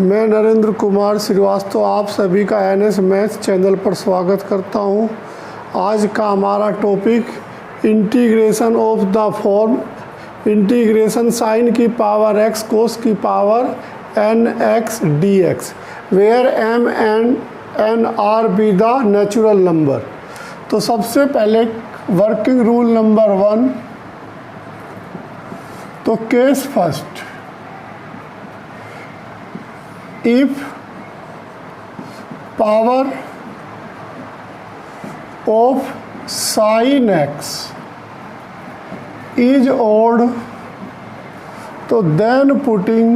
मैं नरेंद्र कुमार श्रीवास्तव आप सभी का एनएस मैथ्स चैनल पर स्वागत करता हूं। आज का हमारा topic integration of the form integration sine की पावर एक्स कोस की power n x d x where m and n are be the natural number. तो सबसे पहले वर्किंग रूल नंबर 1, तो case first, if power of sin x is odd, तो then putting,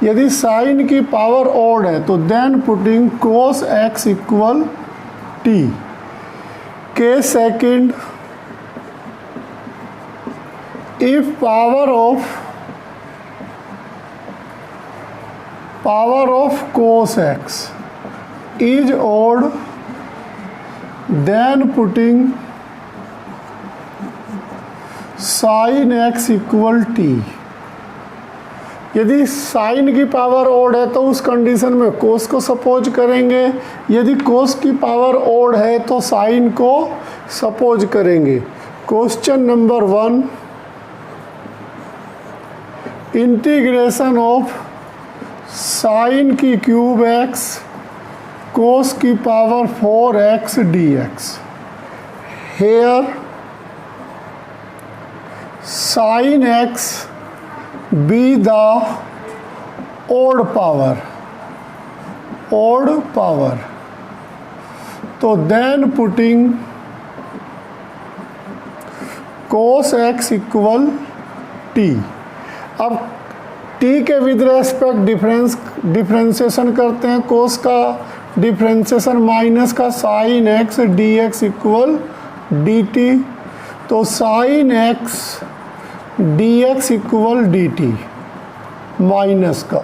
यदि sine की power odd है तो then putting cos x equal t। Case second, if power of cos x is odd, then putting sin x equal t। यदि sine की power odd है तो उस कंडीशन में कोस को सपोज करेंगे, यदि कोस की पावर ऑड है तो साइन को सपोज करेंगे। Question number 1, integration of sine की क्यूब एक्स कोस की power 4x dx। Here sine x be the odd power, तो then putting cos x equal t। अब t के विद रेस्पेक्ट डिफ्रेंसिएशन करते हैं, कोस का डिफ्रेंसिएशन माइनस का sine x d x equal d t, तो sine x d x equal d t minus का।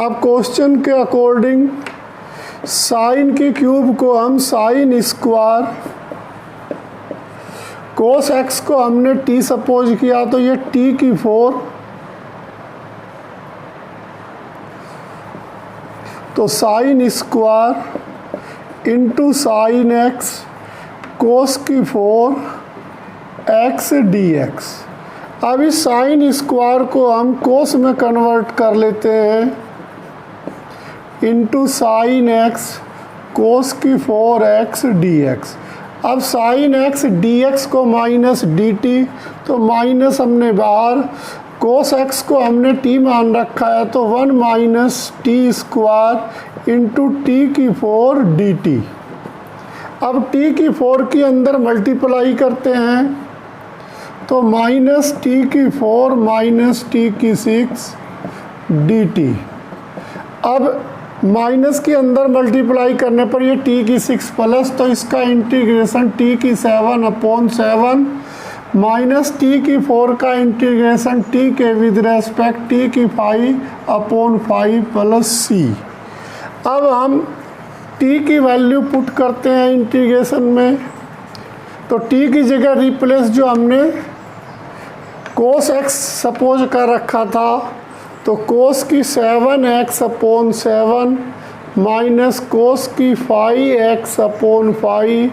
अब क्वेश्चन के अकॉर्डिंग साइन की क्यूब को हम साइन स्क्वायर, कोस एक्स को हमने t सपोज किया तो ये t की 4, तो sine square into sine x cos की 4 x dx। अब इस साइन स्क्वायर को हम कोस में कन्वर्ट कर लेते हैं, इंटू साइन एक्स कोस की 4x dx। अब साइन एक्स डी एक्स को माइनस डी टी, तो माइनस हमने बाहर, कोस एक्स को हमने टी मान रखा है तो 1 minus t square into T की 4 डी टी। अब टी की 4 के अंदर मल्टीप्लाई करते हैं तो माइनस टी की 4 माइनस टी की 6 डी टी। अब माइनस के अंदर मल्टीप्लाई करने पर ये t की 6 प्लस, तो इसका इंटीग्रेशन t की 7/7 माइनस t की 4 का इंटीग्रेशन t के विद रेस्पेक्ट t की 5/5 प्लस c। अब हम t की वैल्यू पुट करते हैं इंटीग्रेशन में, तो t की जगह रिप्लेस जो हमने cos x सपोज कर रखा था, तो कोस की 7x/7 माइनस कोस की 5x/5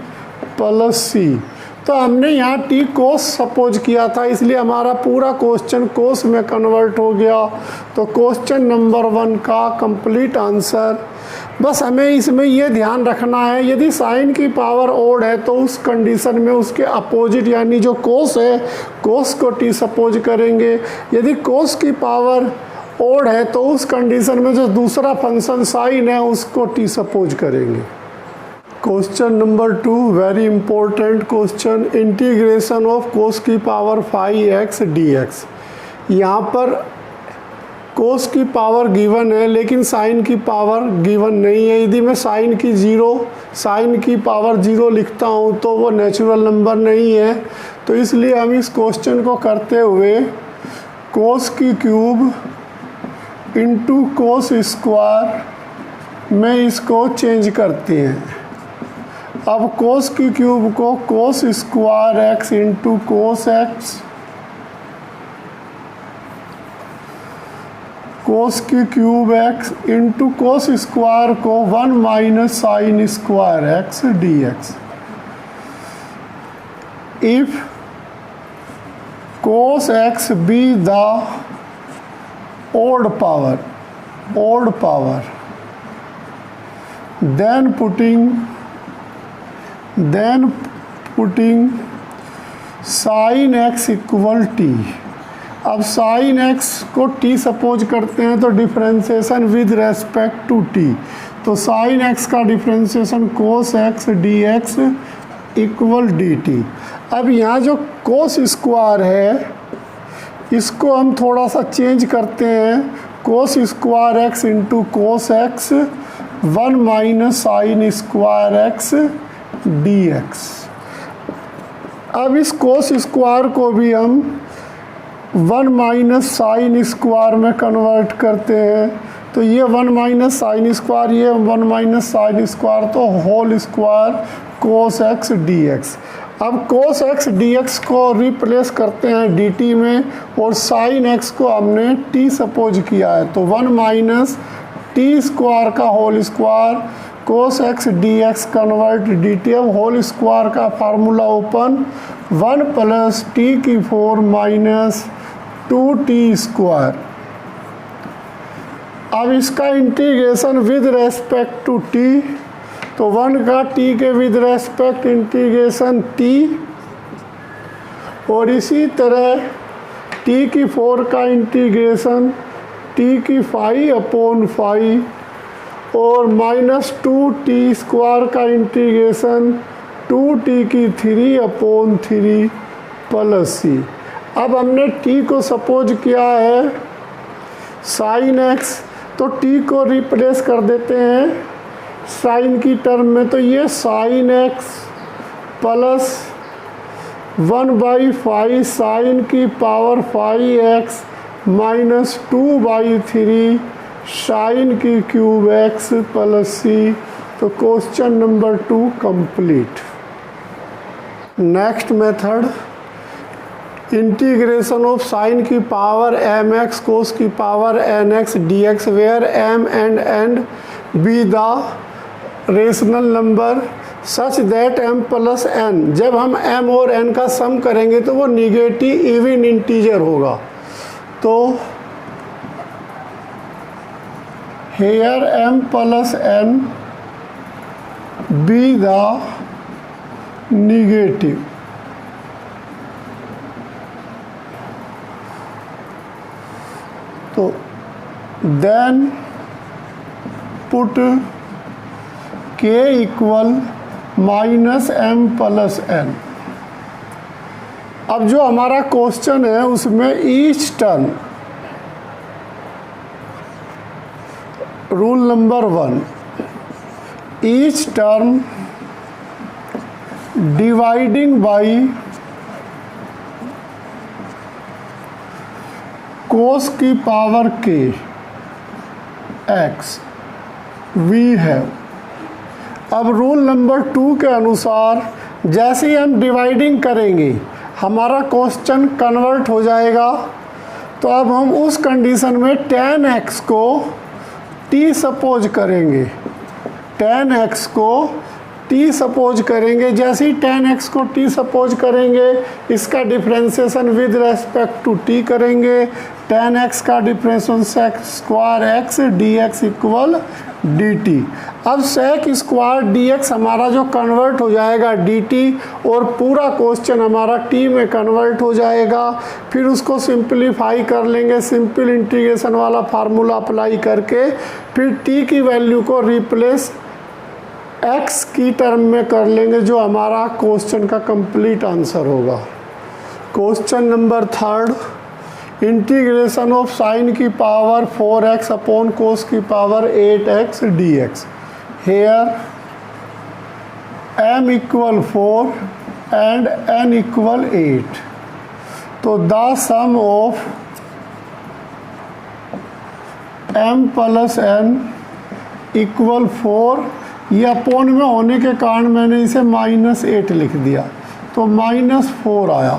प्लस सी। तो हमने यहाँ टी कोस सपोज किया था, इसलिए हमारा पूरा क्वेश्चन कोस में कन्वर्ट हो गया। तो क्वेश्चन नंबर 1 का कंप्लीट आंसर। बस हमें इसमें ये ध्यान रखना है, यदि साइन की पावर ऑड है तो उस कंडीशन में उसके अपोजिट यानी जो कोस है, कोस को टी सपोज करेंगे। यदि कोस की पावर ऑड है तो उस कंडीशन में जो दूसरा फंक्शन साइन है उसको टी सपोज करेंगे। Question number 2, very important question, integration of cos की पावर 5x dx। यहाँ पर कोस की पावर गिवन है लेकिन साइन की पावर गिवन नहीं है। यदि मैं साइन की पावर 0 लिखता हूँ तो वो नेचुरल नंबर नहीं है, तो इसलिए हम इस क्वेश्चन को करते हुए कोस की क्यूब इंटू कोस स्क्वायर में इसको चेंज करते हैं। अब कोस की क्यूब को cos square x into cos x cos की cube x into cos square को 1 minus sine square x d x. If cos x be the odd power, then putting sin x equal t। अब sin x को t suppose करते हैं तो differentiation with respect to t, तो sin x का differentiation cos x dx equal dt। अब यहाँ जो कोस स्क्वायर है इसको हम थोड़ा सा चेंज करते हैं, कोस square x into cos x 1 minus sine square x d x. अब इस कोस स्क्वायर को भी हम 1 माइनस साइन स्क्वायर में कन्वर्ट करते हैं, तो ये 1 माइनस साइन स्क्वायर, ये 1 माइनस साइन स्क्वायर, तो whole square cos x d x. अब कोस एक्स डी एक्स को रिप्लेस करते हैं डी टी में, और साइन एक्स को हमने टी सपोज किया है, तो 1 माइनस टी स्क्वायर का whole square cos x d x convert d t. अब होल स्क्वायर का फार्मूला ओपन, 1 प्लस टी की 4 माइनस 2t स्क्वायर। अब इसका integration with respect to t, तो 1 का t के विद रेस्पेक्ट इंटीग्रेशन t, और इसी तरह t की 4 का इंटीग्रेशन t की 5 अपॉन 5, और माइनस 2t स्क्वायर का इंटीग्रेशन 2t की 3 अपॉन 3 प्लस c। अब हमने t को सपोज किया है साइन x, तो t को रिप्लेस कर देते हैं साइन की टर्म में, तो ये साइन x प्लस 1/5 साइन की पावर 5x माइनस 2/3 साइन की क्यूब x प्लस c। तो question number 2 complete. Next method, integration of sine की पावर mx कोस की power nx dx, where m and n be the rational number such that m plus n। जब हम m और n का सम करेंगे तो वो निगेटिव इवन इंटीजर होगा, तो here m plus n be the negative, तो then put k equal minus m plus n। अब जो हमारा क्वेश्चन है उसमें each term, rule number 1, each term dividing by cos की power k x we have. अब रूल नंबर 2 के अनुसार जैसे ही हम डिवाइडिंग करेंगे हमारा क्वेश्चन कन्वर्ट हो जाएगा, तो अब हम उस कंडीशन में tan x को t सपोज करेंगे, tan x को t सपोज करेंगे। जैसे ही tan x को t सपोज करेंगे इसका differentiation with respect to t करेंगे, tan x का differentiation sec square x dx equal dt। अब sec स्क्वायर dx हमारा जो कन्वर्ट हो जाएगा dt, और पूरा क्वेश्चन हमारा t में कन्वर्ट हो जाएगा। फिर उसको सिंप्लीफाई कर लेंगे, सिंपल इंटीग्रेशन वाला फार्मूला अप्लाई करके, फिर t की वैल्यू को रिप्लेस x की टर्म में कर लेंगे, जो हमारा क्वेश्चन का कंप्लीट आंसर होगा। Question number 3, integration of sine की पावर 4x अपॉन कोस की power 8x dx। Here m equal 4 and n equal 8, तो the sum of m plus n equal 4, ये अपॉन में होने के कारण मैंने इसे -8 लिख दिया, तो -4 आया।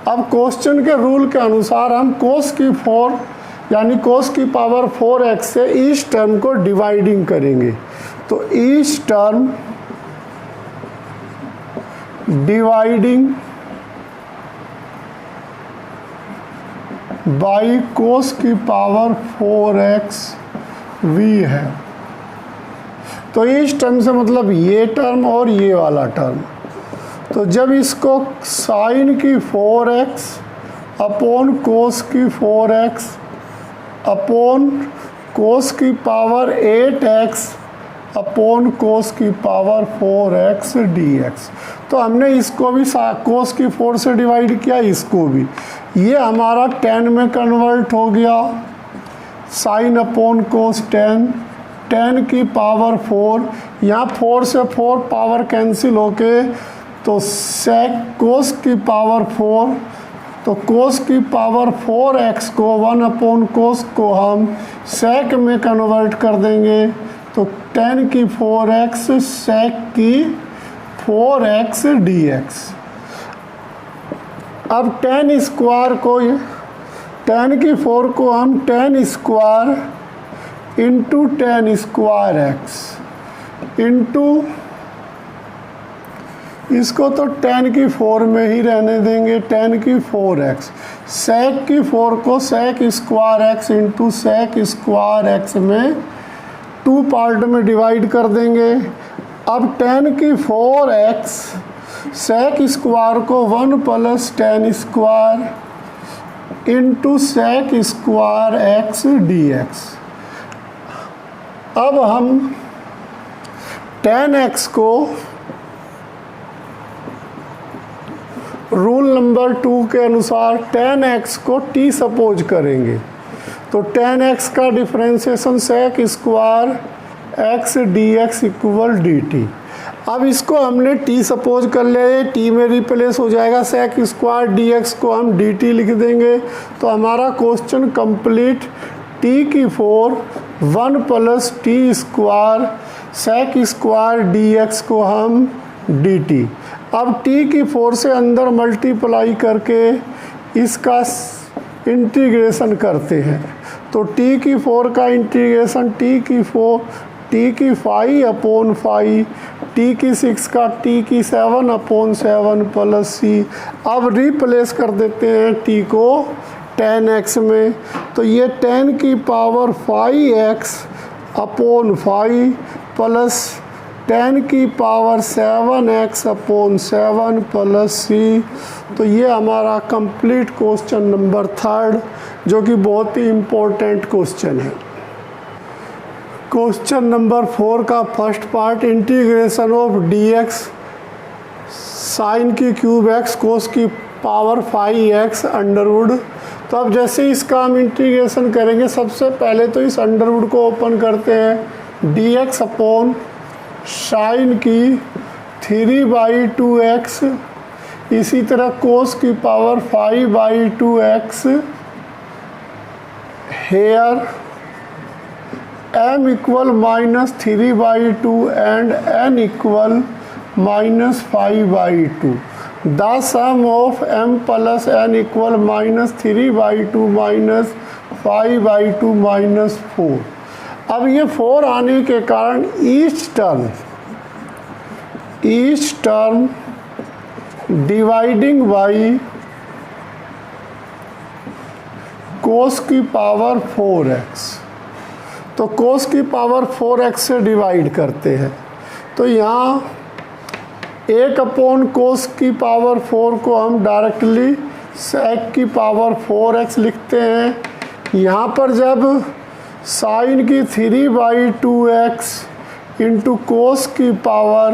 अब क्वेश्चन के रूल के अनुसार हम कोस की 4 यानी कोस की पावर 4x से इस टर्म को डिवाइडिंग करेंगे। तो इस टर्म डिवाइडिंग बाई कोस की पावर 4x v है। तो इस टर्म से मतलब ये टर्म और ये वाला टर्म। तो जब इसको साइन की 4x अपॉन कोस की 4x अपॉन कोस की पावर 8x अपॉन कोस की पावर 4x dx, तो हमने इसको भी कोस की 4 से डिवाइड किया, इसको भी। ये हमारा 10 में कन्वर्ट हो गया, साइन अपॉन कोस 10 की पावर 4, यहाँ 4 से 4 पावर कैंसिल होके तो सेक कोस की पावर 4, तो कोस की पावर 4x को 1 अपॉन कोस को हम सेक में कन्वर्ट कर देंगे, तो 10 की 4x सेक की 4x dx। अब 10 स्क्वायर को 10 की 4 को हम 10 square into 10 square x into इसको तो 10 की 4 में ही रहने देंगे, 10 की 4x सेक की 4 को sec square x into sec square x में 2 पार्ट में डिवाइड कर देंगे। अब 10 की 4x सेक स्क्वायर को 1 plus 10 square into sec square x dx। अब हम 10x को रूल नंबर 2 के अनुसार 10x को t सपोज करेंगे, तो 10x का differentiation sec square x dx equal dt। अब इसको हमने t सपोज कर लिया, ये t में रिप्लेस हो जाएगा, सेक स्क्वायर dx को हम dt लिख देंगे। तो हमारा क्वेश्चन कंप्लीट। t की 4 1 plus t square sec square dx को हम dt। अब t की 4 से अंदर मल्टीप्लाई करके इसका इंटीग्रेशन करते हैं, तो t की 4 का इंटीग्रेशन t की 5 अपॉन 5, t की 6 का t की 7 अपॉन 7 प्लस c। अब रिप्लेस कर देते हैं t को 10x में, तो ये 10 की पावर 5x अपॉन 5 प्लस 10 की power 7x upon 7 plus c। तो ये हमारा कंप्लीट क्वेश्चन नंबर 3, जो कि बहुत ही इम्पोर्टेंट क्वेश्चन है। क्वेश्चन नंबर 4 का first part, integration of dx sine की क्यूब x कोस की पावर 5x अंडरवुड। तो अब जैसे इसका हम इंटीग्रेशन करेंगे, सबसे पहले तो इस अंडरवुड को ओपन करते हैं, dx अपॉन साइन की 3/2x, इसी तरह कोस की power 5/2x here m equal -3/2 and n equal -5/2। The sum of m plus n equal -3/2 -5/2 -4। अब ये 4 आने के कारण each term dividing by cos की पावर 4x, तो कोस की पावर 4x से डिवाइड करते हैं। तो यहाँ 1 अपॉन कोस की पावर 4 को हम डायरेक्टली सेक की पावर 4x लिखते हैं। यहाँ पर जब साइन की 3/2x इंटू कोस की पावर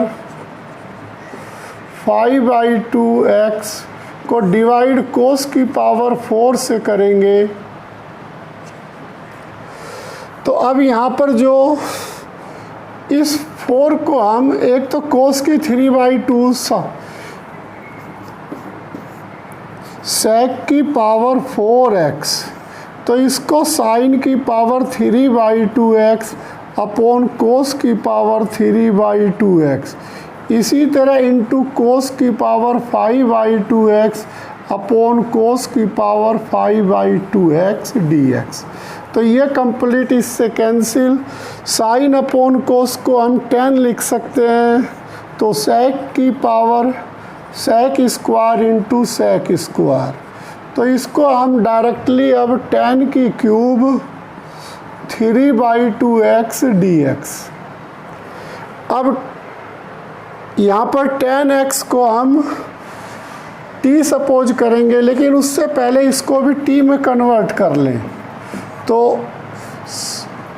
5/2x को डिवाइड कोस की पावर 4 से करेंगे, तो अब यहाँ पर जो इस 4 को हम एक तो कोस की 3/2 सेक की पावर 4x, तो इसको साइन की पावर 3/2x अपॉन कोस की पावर 3/2x, इसी तरह इंटू कोस की पावर 5/2x अपॉन कोस की पावर 5/2x dx। तो ये कंप्लीट इससे कैंसिल। साइन अपॉन कोस को हम 10 लिख सकते हैं, तो सेक की power sec square into sec square. तो इसको हम डायरेक्टली अब 10 की क्यूब 3/2x dx। अब यहाँ पर 10x को हम t सपोज करेंगे, लेकिन उससे पहले इसको भी t में कन्वर्ट कर लें। तो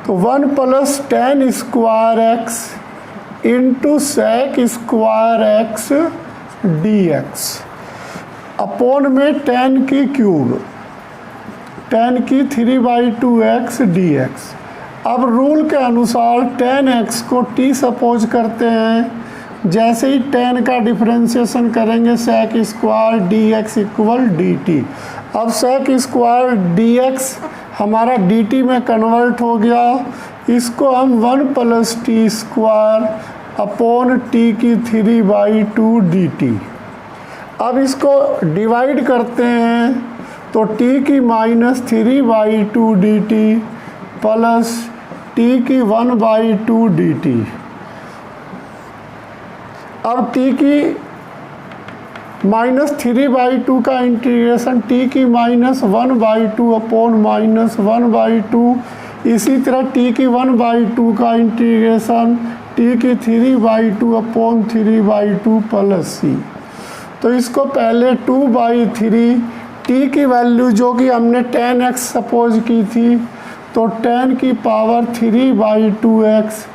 1 + 10 square x into sec square x dx upon में 10 की क्यूब 10 की 3/2x dx। अब रूल के अनुसार 10x को t सपोज करते हैं। जैसे ही 10 का डिफरेंशिएशन करेंगे sec square dx equal dt। अब सेक स्क्वायर dx हमारा dt में कन्वर्ट हो गया। इसको हम 1 + t स्क्वायर अपॉन t की 3/2 dt। अब इसको डिवाइड करते हैं, तो t की -3/2 dt प्लस t की 1/2 dt। अब t की -3/2 का इंटीग्रेशन t की -1/2 अपॉन -1/2। इसी तरह t की 1/2 का इंटीग्रेशन t की 3/2 अपॉन 3/2 प्लस c। तो इसको पहले 2/3 t की वैल्यू जो कि हमने 10x सपोज की थी, तो 10 की पावर 3/2x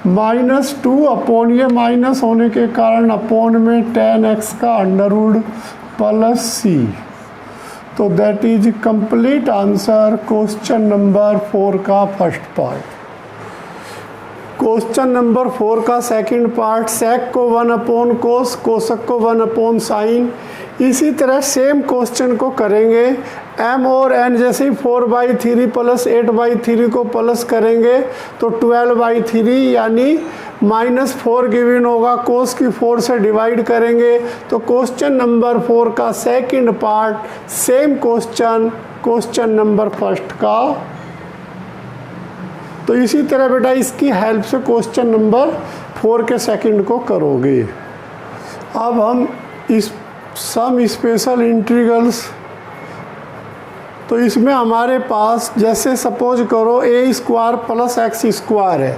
-2 अपॉन ये माइनस होने के कारण अपॉन में 10x का अंडरवुड प्लस c। तो that is complete answer question number 4 का फर्स्ट पार्ट। क्वेश्चन नंबर 4 का सेकंड पार्ट, सेक को 1 अपॉन कोस, कोसक को 1 अपॉन साइन। इसी तरह सेम क्वेश्चन को करेंगे। m और n जैसे ही 4/3 प्लस 8/3 को प्लस करेंगे तो 12/3 यानी -4 गिवन होगा। कोस की 4 से डिवाइड करेंगे तो क्वेश्चन नंबर 4 का second part same question number first का। तो इसी तरह बेटा इसकी हेल्प से क्वेश्चन नंबर 4 के सेकंड को करोगे। अब हम इस सम स्पेशल इंटीग्रल्स, तो इसमें हमारे पास जैसे सपोज करो a² प्लस x² है,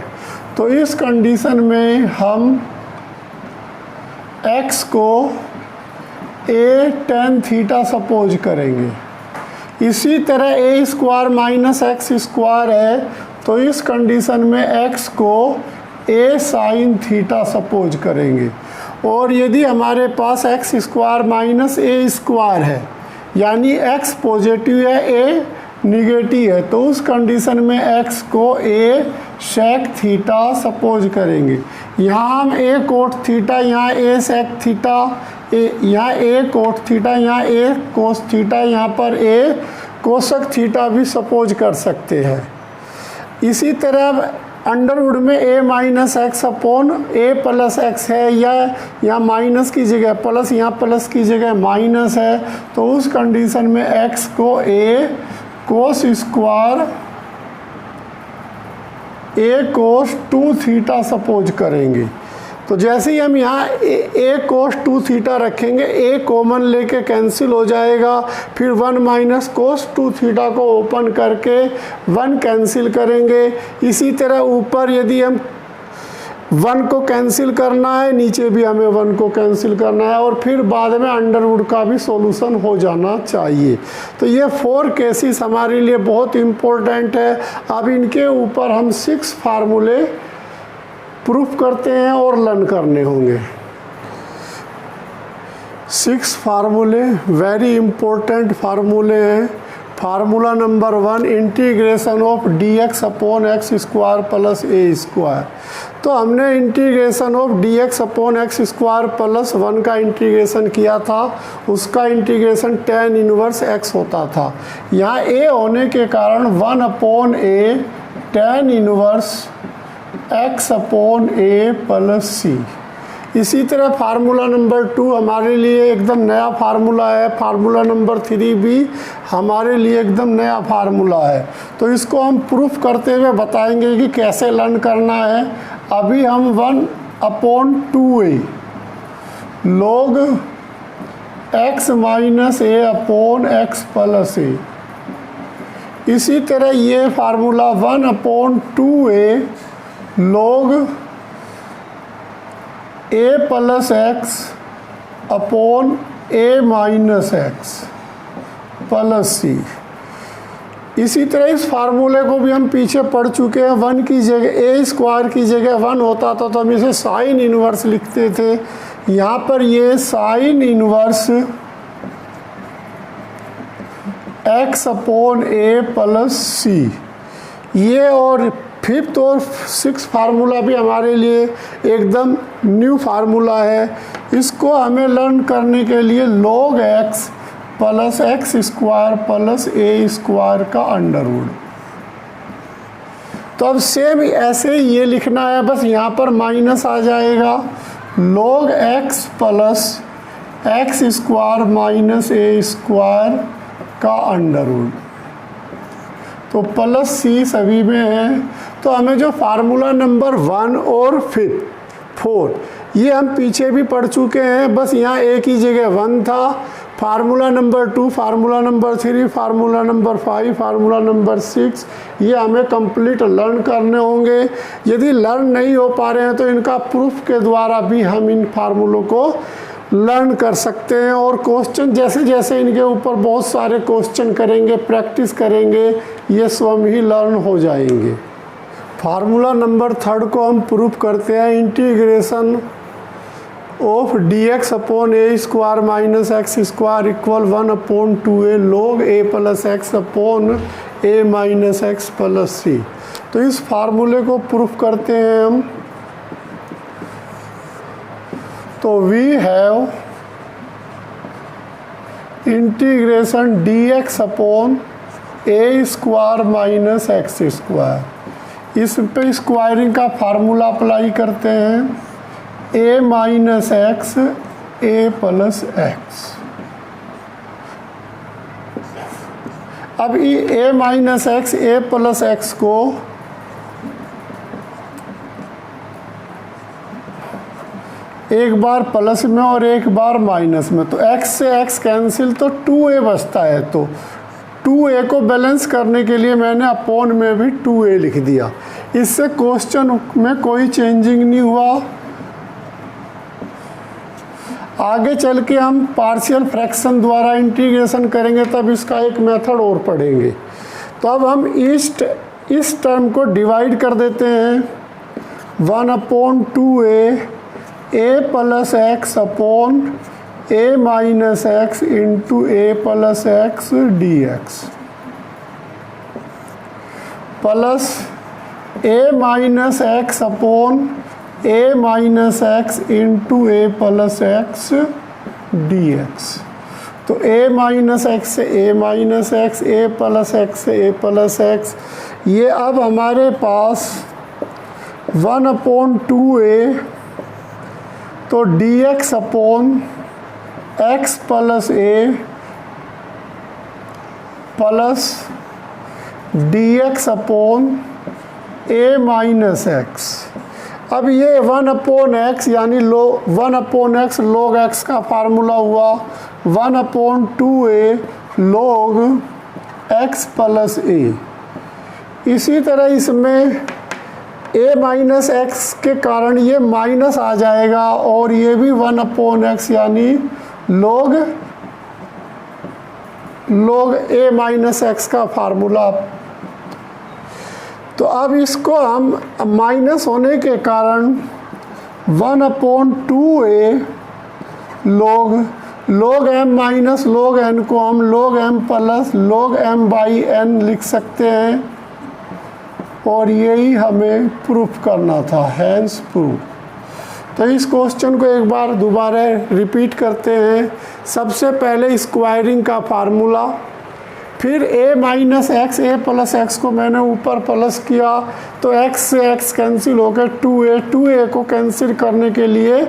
तो इस कंडीशन में हम x को a tan थीटा सपोज करेंगे। इसी तरह a² माइनस x² है, तो इस कंडीशन में x को a sin थीटा सपोज करेंगे। और यदि हमारे पास x² माइनस a² है, यानी x पॉजिटिव है a निगेटिव है, तो उस कंडीशन में x को a sec थीटा सपोज करेंगे। यहाँ हम a cot थीटा, यहाँ a sec थीटा, यहाँ a cot थीटा, यहाँ a cos थीटा, यहाँ पर a कोसक थीटा भी सपोज कर सकते हैं। इसी तरह अंडरवुड में a minus x upon a plus x है, या यहाँ माइनस की जगह प्लस, यहाँ प्लस की जगह माइनस है, तो उस कंडीशन में x को a cos square a cos 2 theta suppose करेंगे। तो जैसे ही हम यहाँ a कोस 2 थीटा रखेंगे, a कॉमन लेके कैंसिल हो जाएगा, फिर 1 माइनस कोस 2 थीटा को ओपन करके 1 कैंसिल करेंगे। इसी तरह ऊपर यदि हम 1 को कैंसिल करना है, नीचे भी हमें 1 को कैंसिल करना है, और फिर बाद में अंडरवुड का भी सॉल्यूशन हो जाना चाहिए। तो ये 4 केसेस हमारे लिए बहुत इम्पोर्टेंट है। अब इनके ऊपर हम 6 फार्मूले प्रूफ करते हैं और लर्न करने होंगे। 6 फार्मूले वेरी इंपॉर्टेंट फार्मूले हैं। Formula number 1, integration of dx upon x square plus a²। तो हमने integration of dx upon x square plus 1 का इंटीग्रेशन किया था, उसका इंटीग्रेशन tan इनवर्स x होता था। यहाँ a होने के कारण 1 upon a tan inverse x upon a plus c। इसी तरह फार्मूला नंबर 2 हमारे लिए एकदम नया फार्मूला है, फार्मूला नंबर 3 भी हमारे लिए एकदम नया फार्मूला है। तो इसको हम प्रूफ करते हुए बताएंगे कि कैसे लर्न करना है। अभी हम 1/2a log x minus a upon x plus a, इसी तरह ये formula 1/2a log a plus x upon a minus x plus C. इसी तरह इस फार्मूले को भी हम पीछे पढ़ चुके हैं। 1 की जगह a स्क्वायर की जगह 1 होता था तो हम इसे साइन इनवर्स लिखते थे। यहाँ पर ये sine inverse x upon a plus C. ये और 5th और 6th फार्मूला भी हमारे लिए एकदम न्यू फार्मूला है। इसको हमें लर्न करने के लिए log x plus x square plus a square का अंडर रूट। तो अब सेम ऐसे ही ये लिखना है, बस यहाँ पर माइनस आ जाएगा। log x plus x square minus a square का अंडर रूट। तो प्लस सी सभी में है। तो हमें जो फार्मूला नंबर 1 और 4 ये हम पीछे भी पढ़ चुके हैं, बस यहाँ ए की जगह 1 था। Formula number 2, formula number 3, formula number 5, formula number 6 ये हमें कंप्लीट लर्न करने होंगे। यदि लर्न नहीं हो पा रहे हैं तो इनका प्रूफ के द्वारा भी हम इन फार्मूलों को लर्न कर सकते हैं। और क्वेश्चन जैसे जैसे इनके ऊपर बहुत सारे क्वेश्चन करेंगे, प्रैक्टिस करेंगे, ये स्वयं ही लर्न हो जाएंगे। फार्मूला नंबर 3 को हम प्रूफ करते हैं। Integration of dx upon a square minus x square equal 1/2a log a plus x upon a minus x plus C. तो इस फार्मूले को प्रूफ करते हैं हम। तो we have integration dx upon a square minus x square, इस पे स्क्वायरिंग का फार्मूला अप्लाई करते हैं। a minus x a plus x. अब a minus x a plus x को एक बार प्लस में और एक बार माइनस में, तो x से x कैंसिल तो 2a बचता है। तो 2a को बैलेंस करने के लिए मैंने अपॉन में भी 2a लिख दिया। इससे क्वेश्चन में कोई चेंजिंग नहीं हुआ। आगे चल के हम पार्शियल फ्रैक्शन द्वारा इंटीग्रेशन करेंगे, तब इसका एक मेथड और पढ़ेंगे। तो अब हम इस टर्म को डिवाइड कर देते हैं। 1/2a a plus x upon a minus x into a plus x dx plus a minus x upon a minus x into a plus x dx। तो a माइनस एक्स से a minus x, a plus x से a plus x. ये अब हमारे पास 1/2a, तो dx upon x plus a plus dx upon a minus x. अब ये 1/x यानी 1/x log x का फार्मूला हुआ 1/2a log x plus a। इसी तरह इसमें a माइनस एक्स के कारण ये माइनस आ जाएगा और ये भी 1/x यानी log a माइनस एक्स का फार्मूला। तो अब इसको हम माइनस होने के कारण 1/2a log m minus log n को हम log m plus log m by n लिख सकते हैं। और यही हमें प्रूफ करना था, हैंस प्रूफ। तो इस क्वेश्चन को एक बार दोबारा रिपीट करते हैं। सबसे पहले स्क्वायरिंग का फार्मूला फिर a minus x, a plus x को मैंने ऊपर प्लस किया तो x से x कैंसिल हो गया 2a को कैंसिल करने के लिए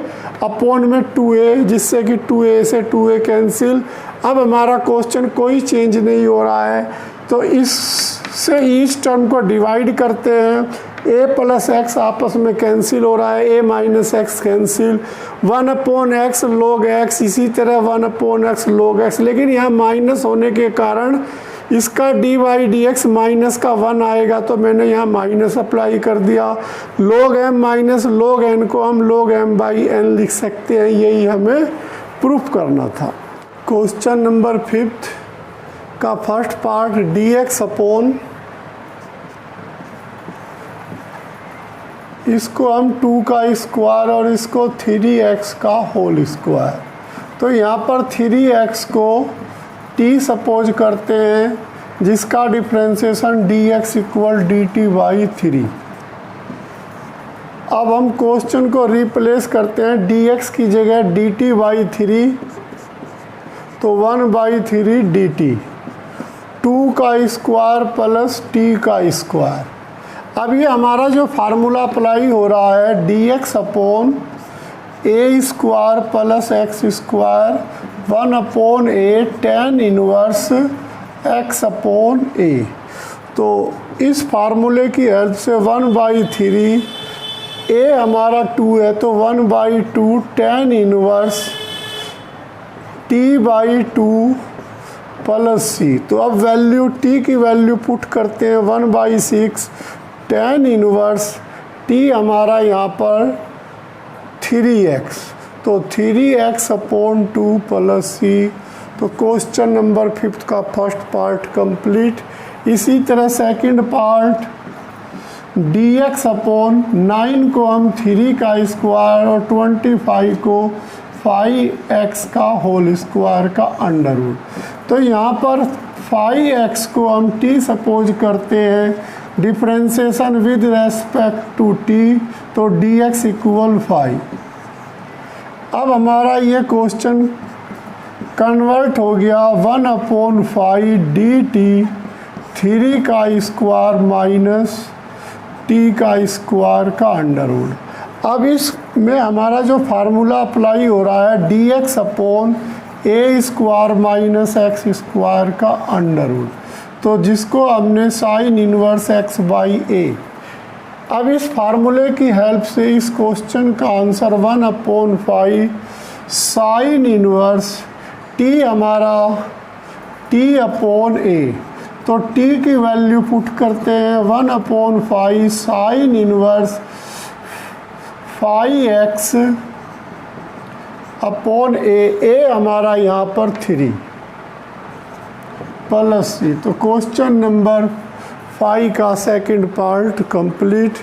अपॉन में 2a, जिससे कि 2a से 2a कैंसिल। अब हमारा क्वेश्चन कोई चेंज नहीं हो रहा है, तो इससे इस टर्म को डिवाइड करते हैं। a प्लस एक्स आपस में कैंसिल हो रहा है, a minus x cancel, 1 upon x log x, इसी तरह 1 अपॉन एक्स लॉग एक्स। लेकिन यहाँ माइनस होने के कारण इसका dy dx माइनस का 1 आएगा, तो मैंने यहाँ माइनस अप्लाई कर दिया। log m minus log n को हम log m बाई n लिख सकते हैं, यही हमें प्रूफ करना था। क्वेश्चन नंबर 5 का फर्स्ट पार्ट dx अपॉन, इसको हम 2 का स्क्वायर और इसको 3x का होल स्क्वायर, तो यहाँ पर 3x को t सपोज करते हैं, जिसका differentiation dx equal dt by 3। अब हम क्वेश्चन को रिप्लेस करते हैं, dx की जगह dt बाई 3, तो 1 बाई 3 dt, 2 का स्क्वायर प्लस t का स्क्वायर। अब ये हमारा जो फार्मूला अप्लाई हो रहा है dx upon a square plus x square 1 upon a tan inverse x upon a। तो इस फार्मूले की हेल्प से 1 बाई 3, a हमारा 2 है तो 1 by 2 tan inverse t by 2 plus c। तो अब वैल्यू t की वैल्यू पुट करते हैं 1 बाई 6 tan इनवर्स t हमारा यहाँ पर 3x, तो 3x अपॉन 2 प्लस c। तो क्वेश्चन नंबर 5 का फर्स्ट पार्ट कंप्लीट। इसी तरह सेकंड पार्ट dx अपॉन 9 को हम 3 का स्क्वायर और 25 को 5x का होल स्क्वायर का अंडर रूट। तो यहाँ पर 5x को हम t सपोज करते हैं, differentiation with respect to t, तो dx इक्वल 5। अब हमारा ये क्वेश्चन कन्वर्ट हो गया 1 अपॉन 5 dt 3 का स्क्वायर माइनस t का स्क्वायर का अंडर रूट। अब इसमें हमारा जो फार्मूला अप्लाई हो रहा है dx upon a square minus x square का अंडर रूट, तो जिसको हमने sign inverse x by a। अब इस फार्मूले की हेल्प से इस क्वेश्चन का answer 1 upon 5 sine inverse t हमारा t अपॉन a, तो t की वैल्यू पुट करते हैं 1 upon 5 sine inverse 5x upon a हमारा यहाँ पर 3 प्लस c। तो क्वेश्चन नंबर 5 का second part complete.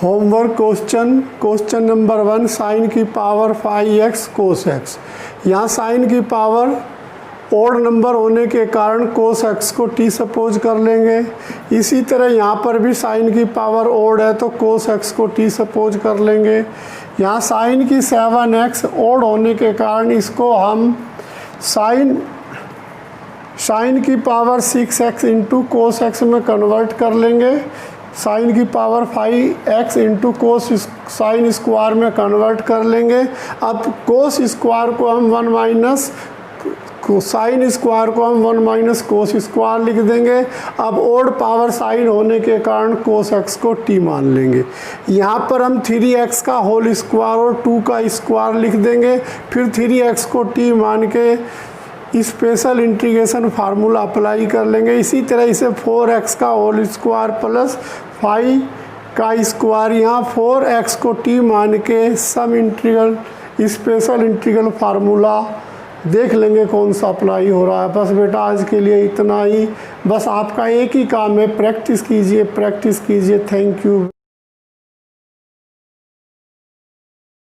Homework question number 1 sine की पावर 5x कोस x। यहाँ साइन की पावर ओड नंबर होने के कारण कोस x को t सपोज कर लेंगे। इसी तरह यहाँ पर भी साइन की पावर ओड है तो कोस x को t सपोज कर लेंगे। यहाँ साइन की 7x ओड होने के कारण इसको हम साइन की power 6x into cos x में कन्वर्ट कर लेंगे। साइन की power 5x into cos sine square में कन्वर्ट कर लेंगे। अब कोस स्क्वायर को हम 1 माइनस साइन स्क्वायर को हम 1 माइनस कोस स्क्वायर लिख देंगे। अब ओड पावर साइन होने के कारण कोस x को t मान लेंगे। यहाँ पर हम 3x का होल स्क्वायर और 2 का स्क्वायर लिख देंगे, फिर 3x को t मान के स्पेशल इंटीग्रेशन फार्मूला अप्लाई कर लेंगे। इसी तरह इसे 4x का होल स्क्वायर प्लस 5 का स्क्वायर, यहाँ 4x को t मान के सम इंटीग्रल स्पेशल इंटीग्रल फार्मूला देख लेंगे कौन सा अप्लाई हो रहा है। बस बेटा आज के लिए इतना ही। बस आपका एक ही काम है, प्रैक्टिस कीजिए। Thank you.